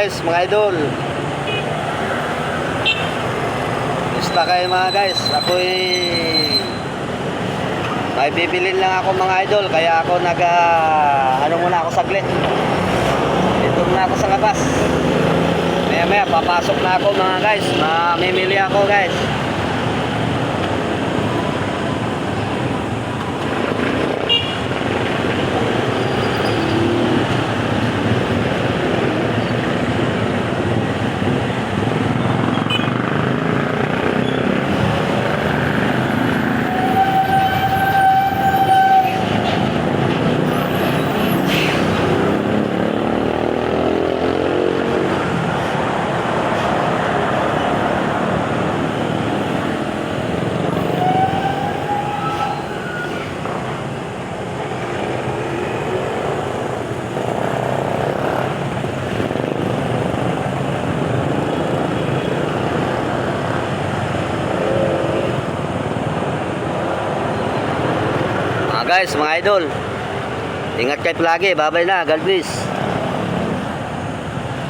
guys, mga idol. Basta kayo mga guys. Ako'y may bibilin lang ako mga idol. Kaya ako ano muna ako saglit. Dito muna ako sa labas. Maya maya papasok na ako mga guys. Mamimili ako guys. Guys, mga idol, ingat kayo palagi. Bye-bye na. God bless.